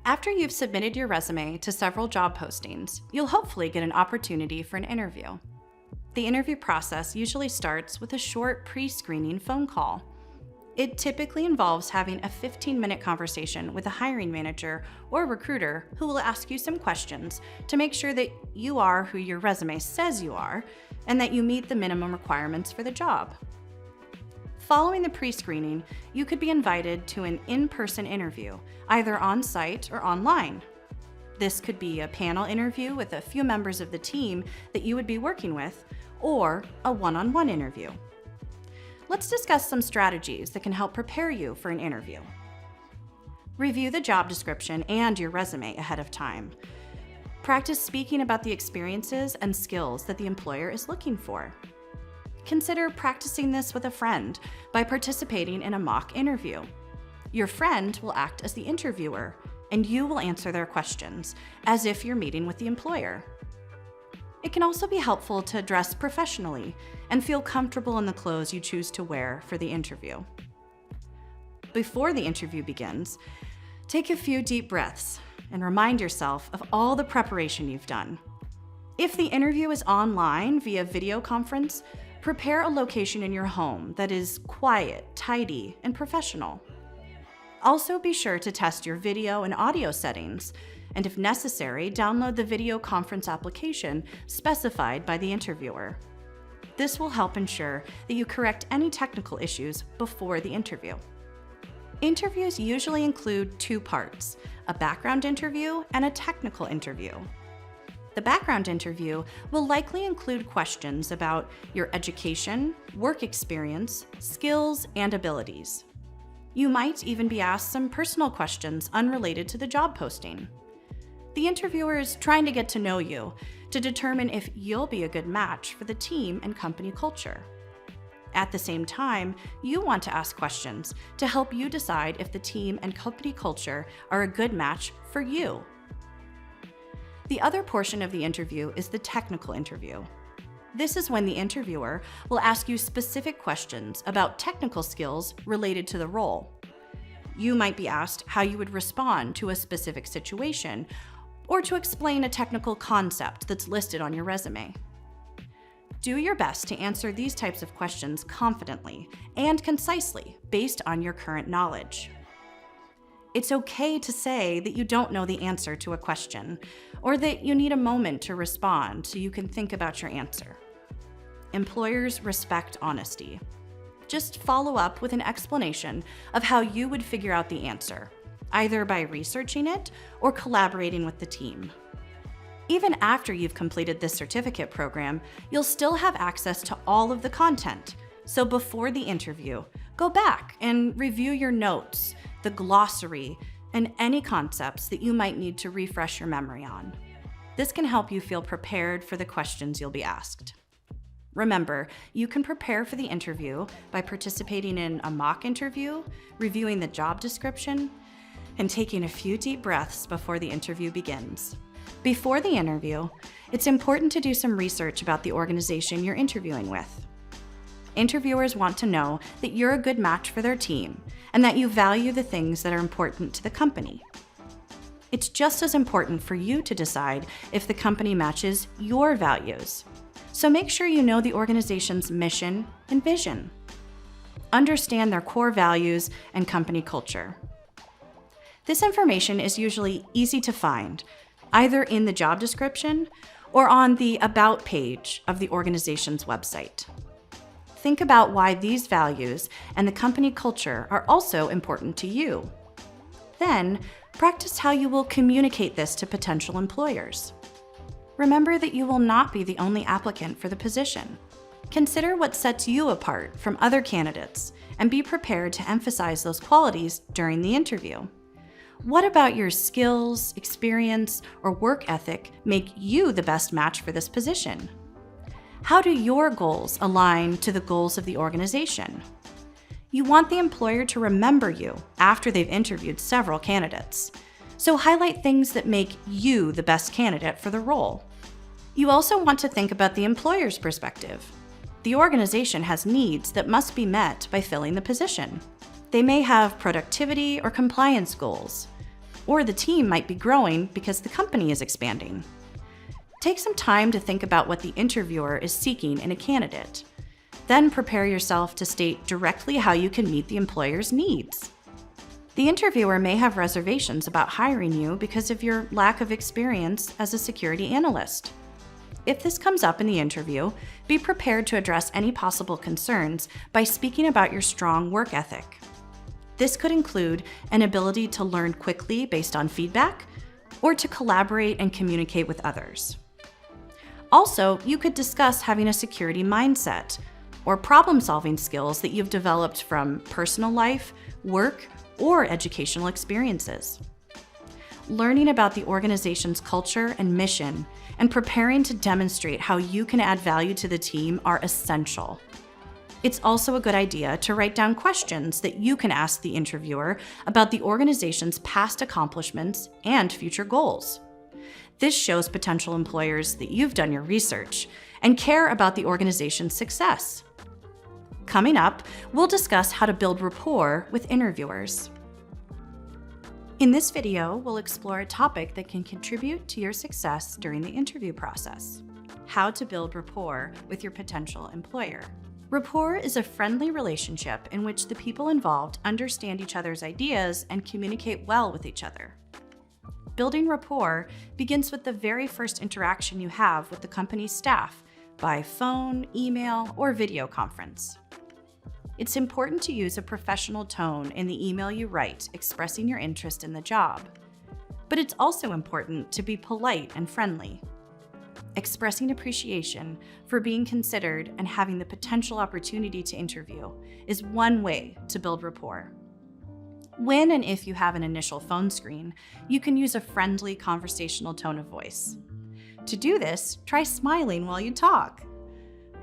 After you've submitted your resume to several job postings, you'll hopefully get an opportunity for an interview. The interview process usually starts with a short pre-screening phone call. It typically involves having a 15-minute conversation with a hiring manager or recruiter who will ask you some questions to make sure that you are who your resume says you are and that you meet the minimum requirements for the job. Following the pre-screening, you could be invited to an in-person interview, either on-site or online. This could be a panel interview with a few members of the team that you would be working with, or a one-on-one interview. Let's discuss some strategies that can help prepare you for an interview. Review the job description and your resume ahead of time. Practice speaking about the experiences and skills that the employer is looking for. Consider practicing this with a friend by participating in a mock interview. Your friend will act as the interviewer, and you will answer their questions as if you're meeting with the employer. It can also be helpful to dress professionally and feel comfortable in the clothes you choose to wear for the interview. Before the interview begins, take a few deep breaths and remind yourself of all the preparation you've done. If the interview is online via video conference, prepare a location in your home that is quiet, tidy, and professional. Also be sure to test your video and audio settings, and if necessary, download the video conference application specified by the interviewer. This will help ensure that you correct any technical issues before the interview. Interviews usually include two parts, a background interview and a technical interview. The background interview will likely include questions about your education, work experience, skills, and abilities. You might even be asked some personal questions unrelated to the job posting. The interviewer is trying to get to know you to determine if you'll be a good match for the team and company culture. At the same time, you want to ask questions to help you decide if the team and company culture are a good match for you. The other portion of the interview is the technical interview. This is when the interviewer will ask you specific questions about technical skills related to the role. You might be asked how you would respond to a specific situation or to explain a technical concept that's listed on your resume. Do your best to answer these types of questions confidently and concisely based on your current knowledge. It's okay to say that you don't know the answer to a question, or that you need a moment to respond so you can think about your answer. Employers respect honesty. Just follow up with an explanation of how you would figure out the answer, either by researching it or collaborating with the team. Even after you've completed this certificate program, you'll still have access to all of the content. So before the interview, go back and review your notes, the glossary, and any concepts that you might need to refresh your memory on. This can help you feel prepared for the questions you'll be asked. Remember, you can prepare for the interview by participating in a mock interview, reviewing the job description, and taking a few deep breaths before the interview begins. Before the interview, it's important to do some research about the organization you're interviewing with. Interviewers want to know that you're a good match for their team and that you value the things that are important to the company. It's just as important for you to decide if the company matches your values. So make sure you know the organization's mission and vision. Understand their core values and company culture. This information is usually easy to find, either in the job description or on the About page of the organization's website. Think about why these values and the company culture are also important to you. Then, practice how you will communicate this to potential employers. Remember that you will not be the only applicant for the position. Consider what sets you apart from other candidates and be prepared to emphasize those qualities during the interview. What about your skills, experience, or work ethic make you the best match for this position? How do your goals align to the goals of the organization? You want the employer to remember you after they've interviewed several candidates, so highlight things that make you the best candidate for the role. You also want to think about the employer's perspective. The organization has needs that must be met by filling the position. They may have productivity or compliance goals. or the team might be growing because the company is expanding. Take some time to think about what the interviewer is seeking in a candidate. Then prepare yourself to state directly how you can meet the employer's needs. The interviewer may have reservations about hiring you because of your lack of experience as a security analyst. If this comes up in the interview, be prepared to address any possible concerns by speaking about your strong work ethic. This could include an ability to learn quickly based on feedback, or to collaborate and communicate with others. Also, you could discuss having a security mindset or problem-solving skills that you've developed from personal life, work, or educational experiences. Learning about the organization's culture and mission and preparing to demonstrate how you can add value to the team are essential. It's also a good idea to write down questions that you can ask the interviewer about the organization's past accomplishments and future goals. This shows potential employers that you've done your research and care about the organization's success. Coming up, we'll discuss how to build rapport with interviewers. In this video, we'll explore a topic that can contribute to your success during the interview process: how to build rapport with your potential employer. Rapport is a friendly relationship in which the people involved understand each other's ideas and communicate well with each other. Building rapport begins with the very first interaction you have with the company's staff by phone, email, or video conference. It's important to use a professional tone in the email you write expressing your interest in the job. But it's also important to be polite and friendly. Expressing appreciation for being considered and having the potential opportunity to interview is one way to build rapport. When and if you have an initial phone screen, you can use a friendly conversational tone of voice. To do this, try smiling while you talk.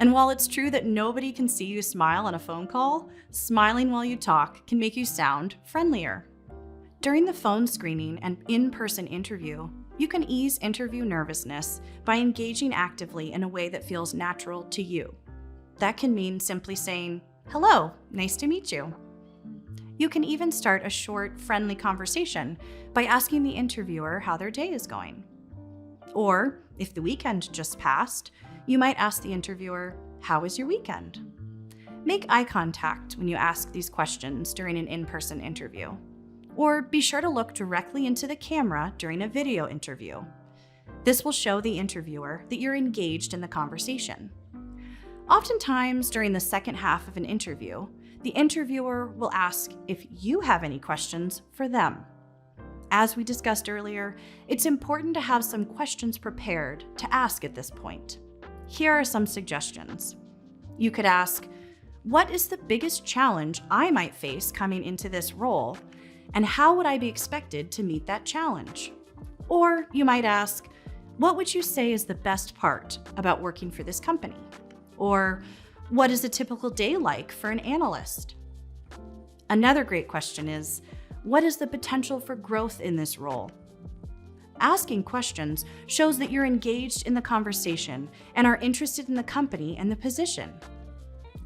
And while it's true that nobody can see you smile on a phone call, smiling while you talk can make you sound friendlier. During the phone screening and in-person interview, you can ease interview nervousness by engaging actively in a way that feels natural to you. That can mean simply saying, "Hello, nice to meet you." You can even start a short, friendly conversation by asking the interviewer how their day is going. Or, if the weekend just passed, you might ask the interviewer, "How was your weekend?" Make eye contact when you ask these questions during an in-person interview. Or be sure to look directly into the camera during a video interview. This will show the interviewer that you're engaged in the conversation. Oftentimes, during the second half of an interview, the interviewer will ask if you have any questions for them. As we discussed earlier, it's important to have some questions prepared to ask at this point. Here are some suggestions. You could ask, "What is the biggest challenge I might face coming into this role, and how would I be expected to meet that challenge?" Or you might ask, "What would you say is the best part about working for this company?" Or, "What is a typical day like for an analyst?" Another great question is, "What is the potential for growth in this role?" Asking questions shows that you're engaged in the conversation and are interested in the company and the position.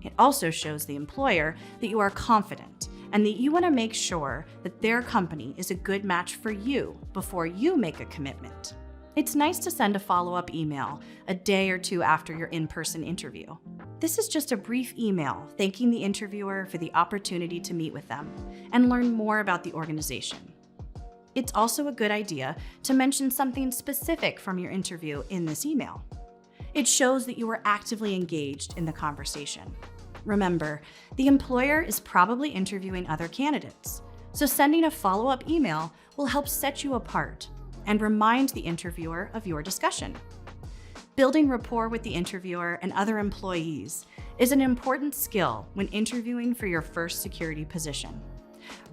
It also shows the employer that you are confident and that you want to make sure that their company is a good match for you before you make a commitment. It's nice to send a follow-up email a day or two after your in-person interview. This is just a brief email thanking the interviewer for the opportunity to meet with them and learn more about the organization. It's also a good idea to mention something specific from your interview in this email. It shows that you were actively engaged in the conversation. Remember, the employer is probably interviewing other candidates, so sending a follow-up email will help set you apart and remind the interviewer of your discussion. Building rapport with the interviewer and other employees is an important skill when interviewing for your first security position.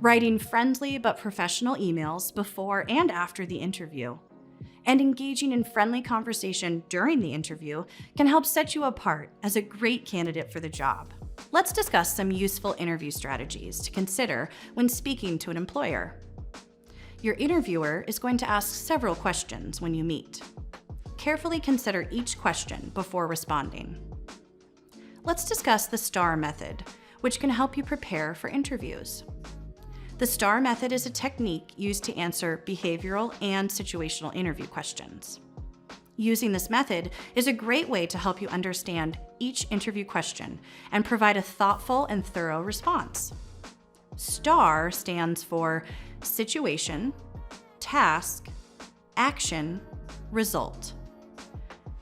Writing friendly but professional emails before and after the interview, and engaging in friendly conversation during the interview can help set you apart as a great candidate for the job. Let's discuss some useful interview strategies to consider when speaking to an employer. Your interviewer is going to ask several questions when you meet. Carefully consider each question before responding. Let's discuss the STAR method, which can help you prepare for interviews. The STAR method is a technique used to answer behavioral and situational interview questions. Using this method is a great way to help you understand each interview question and provide a thoughtful and thorough response. STAR stands for situation, task, action, result.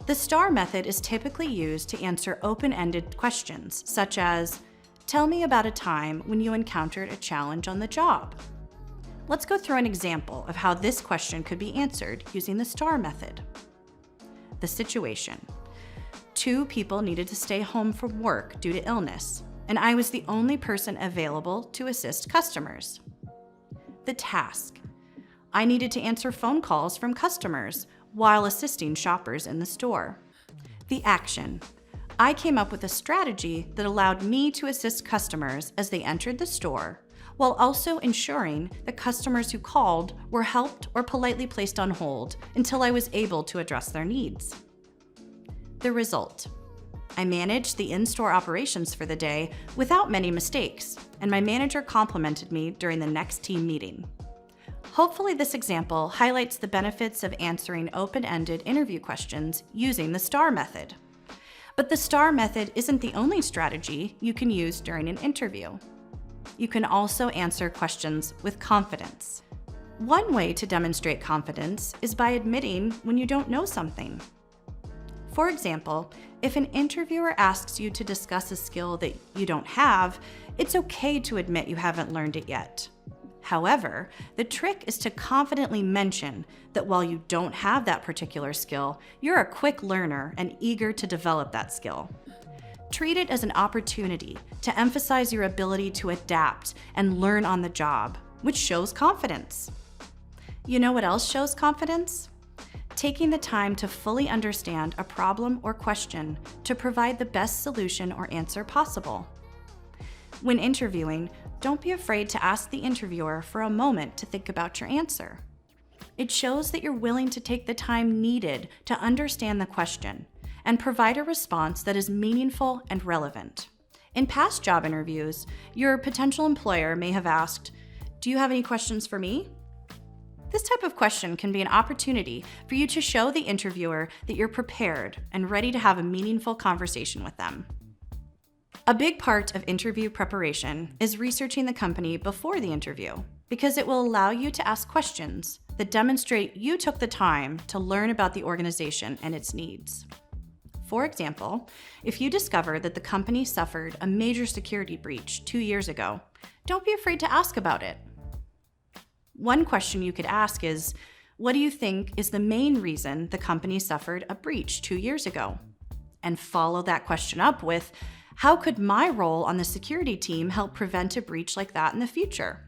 The STAR method is typically used to answer open-ended questions, such as, tell me about a time when you encountered a challenge on the job. Let's go through an example of how this question could be answered using the STAR method. The situation. 2 people needed to stay home from work due to illness, and I was the only person available to assist customers. The task. I needed to answer phone calls from customers while assisting shoppers in the store. The action. I came up with a strategy that allowed me to assist customers as they entered the store, while also ensuring that customers who called were helped or politely placed on hold until I was able to address their needs. The result. I managed the in-store operations for the day without many mistakes, and my manager complimented me during the next team meeting. Hopefully this example highlights the benefits of answering open-ended interview questions using the STAR method. But the STAR method isn't the only strategy you can use during an interview. You can also answer questions with confidence. One way to demonstrate confidence is by admitting when you don't know something. For example, if an interviewer asks you to discuss a skill that you don't have, it's okay to admit you haven't learned it yet. However, the trick is to confidently mention that while you don't have that particular skill, you're a quick learner and eager to develop that skill. Treat it as an opportunity to emphasize your ability to adapt and learn on the job, which shows confidence. You know what else shows confidence? Taking the time to fully understand a problem or question to provide the best solution or answer possible. When interviewing, don't be afraid to ask the interviewer for a moment to think about your answer. It shows that you're willing to take the time needed to understand the question and provide a response that is meaningful and relevant. In past job interviews, your potential employer may have asked, "Do you have any questions for me?" This type of question can be an opportunity for you to show the interviewer that you're prepared and ready to have a meaningful conversation with them. A big part of interview preparation is researching the company before the interview, because it will allow you to ask questions that demonstrate you took the time to learn about the organization and its needs. For example, if you discover that the company suffered a major security breach 2 years ago, don't be afraid to ask about it. One question you could ask is, what do you think is the main reason the company suffered a breach 2 years ago? And follow that question up with, how could my role on the security team help prevent a breach like that in the future?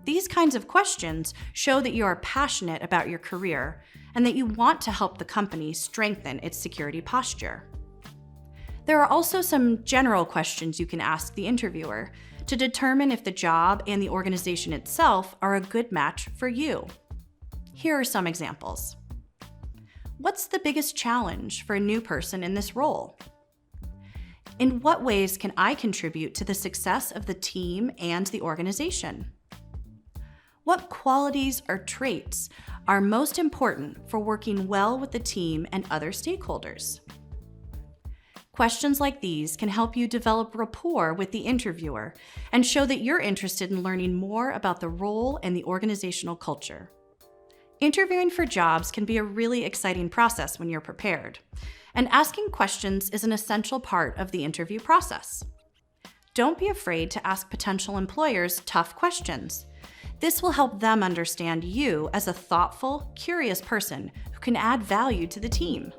These kinds of questions show that you are passionate about your career and that you want to help the company strengthen its security posture. There are also some general questions you can ask the interviewer to determine if the job and the organization itself are a good match for you. Here are some examples. What's the biggest challenge for a new person in this role? In what ways can I contribute to the success of the team and the organization? What qualities or traits are most important for working well with the team and other stakeholders? Questions like these can help you develop rapport with the interviewer and show that you're interested in learning more about the role and the organizational culture. Interviewing for jobs can be a really exciting process when you're prepared, and asking questions is an essential part of the interview process. Don't be afraid to ask potential employers tough questions. This will help them understand you as a thoughtful, curious person who can add value to the team.